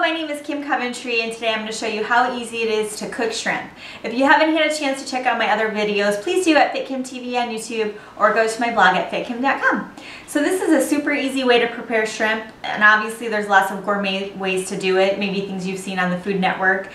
Hello, my name is Kim Coventry and today I'm going to show you how easy it is to cook shrimp. If you haven't had a chance to check out my other videos, please do at FitKimTV on YouTube or go to my blog at fitkim.com. So this is a super easy way to prepare shrimp, and obviously there's lots of gourmet ways to do it, maybe things you've seen on the Food Network.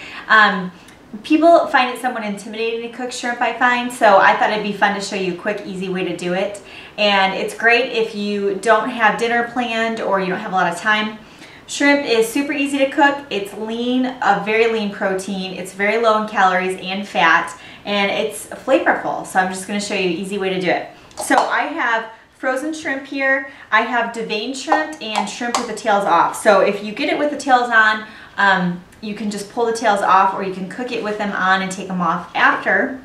People find it somewhat intimidating to cook shrimp, I find, so I thought it'd be fun to show you a quick, easy way to do it. And it's great if you don't have dinner planned or you don't have a lot of time. Shrimp is super easy to cook. It's lean, a very lean protein. It's very low in calories and fat, and it's flavorful. So I'm just going to show you an easy way to do it. So I have frozen shrimp here. I have deveined shrimp and shrimp with the tails off. So if you get it with the tails on, you can just pull the tails off, or you can cook it with them on and take them off after.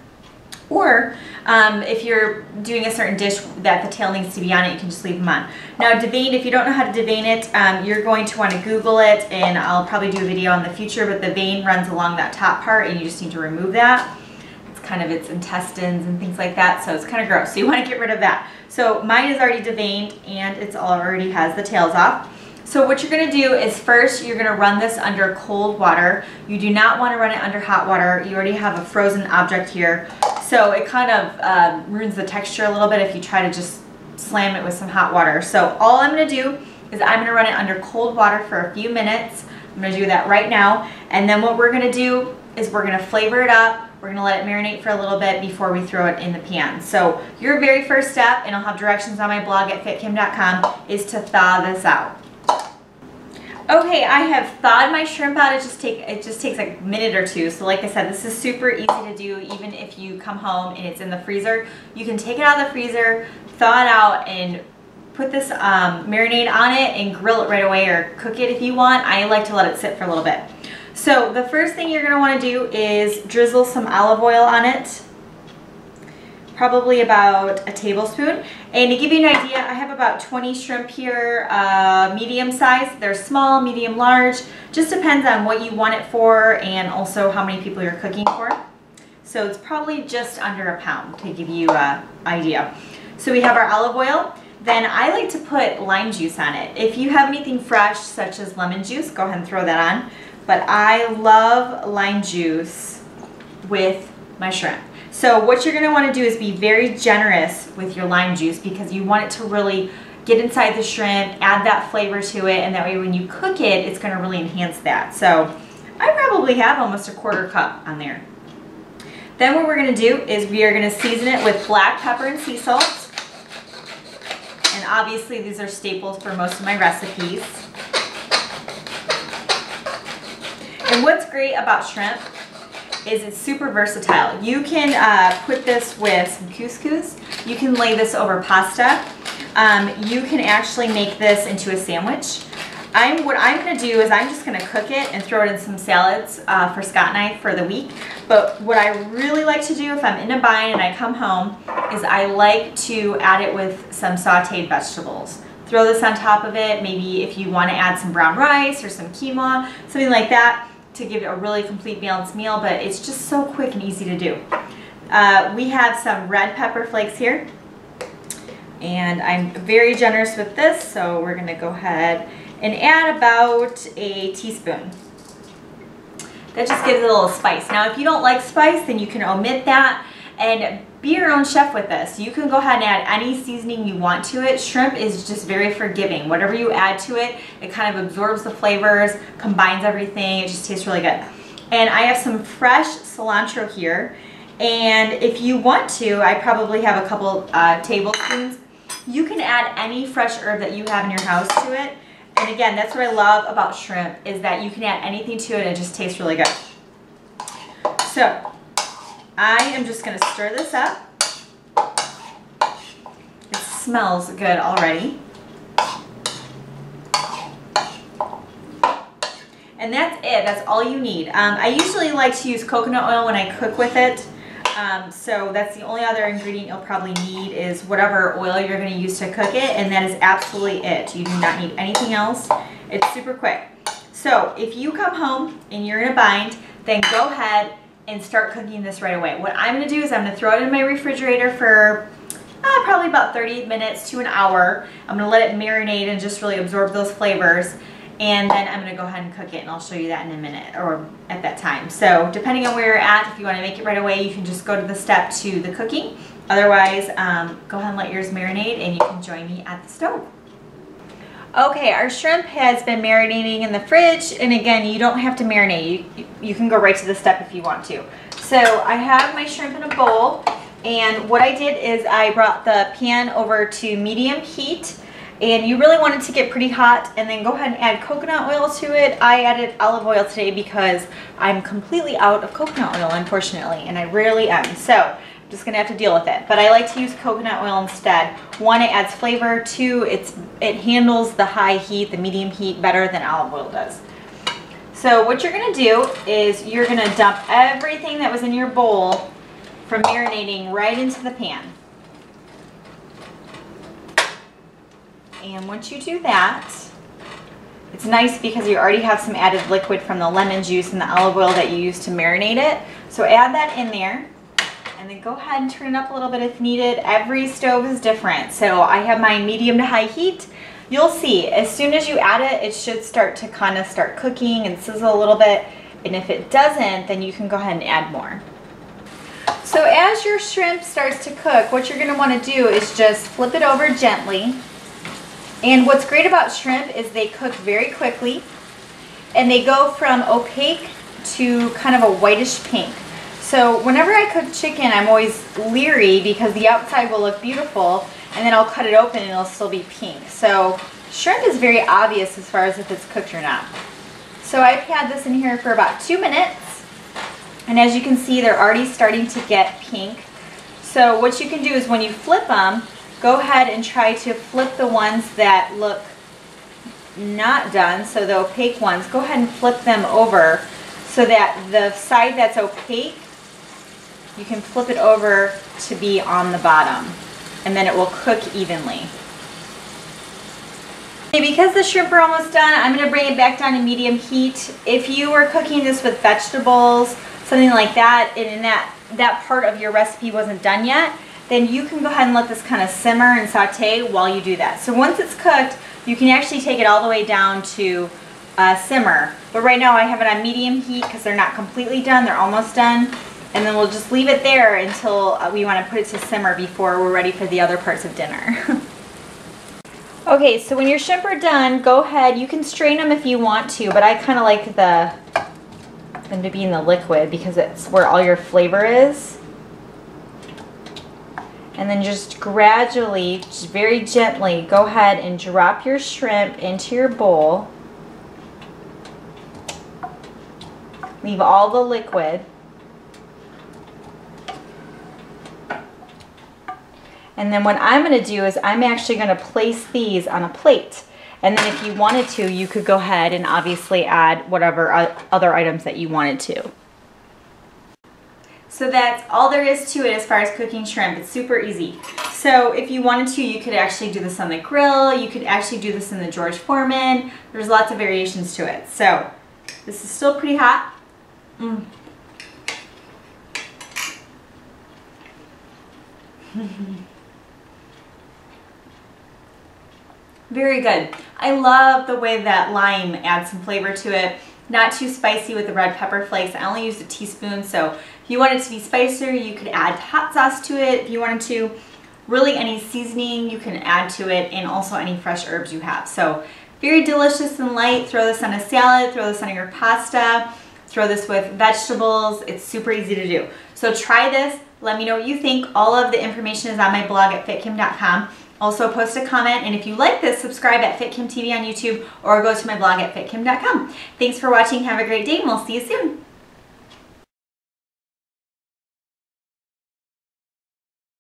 Or if you're doing a certain dish that the tail needs to be on it, you can just leave them on. Now deveined, if you don't know how to devein it, you're going to want to Google it, and I'll probably do a video in the future, but the vein runs along that top part and you just need to remove that. It's kind of its intestines and things like that, so it's kind of gross. So you want to get rid of that. So mine is already deveined and it's already has the tails off. So what you're going to do is first you're going to run this under cold water. You do not want to run it under hot water. You already have a frozen object here. So it kind of ruins the texture a little bit if you try to just slam it with some hot water. So all I'm going to do is I'm going to run it under cold water for a few minutes. I'm going to do that right now. And then what we're going to do is we're going to flavor it up. We're going to let it marinate for a little bit before we throw it in the pan. So your very first step, and I'll have directions on my blog at fitkim.com, is to thaw this out. Okay, I have thawed my shrimp out. It just takes like a minute or two. So like I said, this is super easy to do even if you come home and it's in the freezer. You can take it out of the freezer, thaw it out, and put this marinade on it and grill it right away, or cook it if you want. I like to let it sit for a little bit. So the first thing you're going to want to do is drizzle some olive oil on it. Probably about a tablespoon. And to give you an idea, I have about 20 shrimp here, medium size. They're small, medium, large. Just depends on what you want it for and also how many people you're cooking for. So it's probably just under a pound to give you an idea. So we have our olive oil. Then I like to put lime juice on it. If you have anything fresh, such as lemon juice, go ahead and throw that on. But I love lime juice with my shrimp. So what you're going to want to do is be very generous with your lime juice, because you want it to really get inside the shrimp, add that flavor to it, and that way when you cook it, it's going to really enhance that. So I probably have almost a quarter cup on there. Then what we're going to do is we are going to season it with black pepper and sea salt. And obviously these are staples for most of my recipes. And what's great about shrimp is it's super versatile. You can put this with some couscous. You can lay this over pasta. You can actually make this into a sandwich. What I'm going to do is I'm just going to cook it and throw it in some salads for Scott and I for the week. But what I really like to do if I'm in a bind and I come home is I like to add it with some sauteed vegetables. Throw this on top of it. Maybe if you want to add some brown rice or some quinoa, something like that, to give it a really complete balanced meal, but it's just so quick and easy to do. We have some red pepper flakes here, and I'm very generous with this, so we're going to go ahead and add about a teaspoon. That just gives it a little spice. Now if you don't like spice, then you can omit that and be your own chef with this. You can go ahead and add any seasoning you want to it. Shrimp is just very forgiving. Whatever you add to it, it kind of absorbs the flavors, combines everything. It just tastes really good. And I have some fresh cilantro here. And if you want to, I probably have a couple tablespoons. You can add any fresh herb that you have in your house to it. And again, that's what I love about shrimp, is that you can add anything to it and it just tastes really good. So I am just going to stir this up. It smells good already. And that's it. That's all you need. I usually like to use coconut oil when I cook with it. So that's the only other ingredient you'll probably need, is whatever oil you're going to use to cook it, and that is absolutely it. You do not need anything else. It's super quick. So if you come home and you're in a bind, then go ahead and start cooking this right away. What I'm going to do is I'm going to throw it in my refrigerator for probably about 30 minutes to an hour. I'm going to let it marinate and just really absorb those flavors. and then I'm gonna go ahead and cook it, and I'll show you that in a minute or at that time. So depending on where you're at, if you wanna make it right away, you can just go to the step to the cooking. Otherwise, go ahead and let yours marinate, and you can join me at the stove. Okay, our shrimp has been marinating in the fridge, and again, you don't have to marinate. You can go right to the step if you want to. So I have my shrimp in a bowl, and what I did is I brought the pan over to medium heat, and you really want it to get pretty hot, and then go ahead and add coconut oil to it. I added olive oil today because I'm completely out of coconut oil, unfortunately, and I rarely am. So I'm just gonna have to deal with it. But I like to use coconut oil instead. One, it adds flavor. Two, it handles the high heat, the medium heat better than olive oil does. So what you're gonna do is you're gonna dump everything that was in your bowl from marinating right into the pan. And once you do that, it's nice because you already have some added liquid from the lemon juice and the olive oil that you used to marinate it. So add that in there, and then go ahead and turn it up a little bit if needed. Every stove is different. So I have mine medium to high heat. You'll see, as soon as you add it, it should start to kind of start cooking and sizzle a little bit. And if it doesn't, then you can go ahead and add more. So as your shrimp starts to cook, what you're gonna wanna do is just flip it over gently. And what's great about shrimp is they cook very quickly, and they go from opaque to kind of a whitish pink. So whenever I cook chicken, I'm always leery because the outside will look beautiful, and then I'll cut it open and it'll still be pink. So shrimp is very obvious as far as if it's cooked or not. So I've had this in here for about 2 minutes, and as you can see, they're already starting to get pink. So what you can do is when you flip them, go ahead and try to flip the ones that look not done, so the opaque ones, go ahead and flip them over so that the side that's opaque, you can flip it over to be on the bottom, and then it will cook evenly. Okay, because the shrimp are almost done, I'm going to bring it back down to medium heat. If you were cooking this with vegetables, something like that, and in that part of your recipe wasn't done yet, then you can go ahead and let this kind of simmer and saute while you do that. So once it's cooked, you can actually take it all the way down to simmer. But right now I have it on medium heat because they're not completely done, they're almost done. And then we'll just leave it there until we want to put it to simmer before we're ready for the other parts of dinner. Okay, so when your shrimp are done, go ahead, you can strain them if you want to, but I kind of like them to be in the liquid because it's where all your flavor is. And then just gradually, just very gently, go ahead and drop your shrimp into your bowl. Leave all the liquid. And then what I'm going to do is I'm actually going to place these on a plate. And then if you wanted to, you could go ahead and obviously add whatever other items that you wanted to. So that's all there is to it as far as cooking shrimp. It's super easy. So if you wanted to, you could actually do this on the grill. You could actually do this in the George Foreman. There's lots of variations to it. So this is still pretty hot. Very good. I love the way that lime adds some flavor to it. Not too spicy with the red pepper flakes. I only used a teaspoon, so if you want it to be spicier, you could add hot sauce to it if you wanted to. Really, any seasoning you can add to it, and also any fresh herbs you have. So very delicious and light. Throw this on a salad, throw this on your pasta, throw this with vegetables. It's super easy to do. So try this. Let me know what you think. All of the information is on my blog at fitkim.com. Also post a comment, and if you like this, subscribe at FitKim TV on YouTube or go to my blog at fitkim.com. Thanks for watching. Have a great day, and we'll see you soon.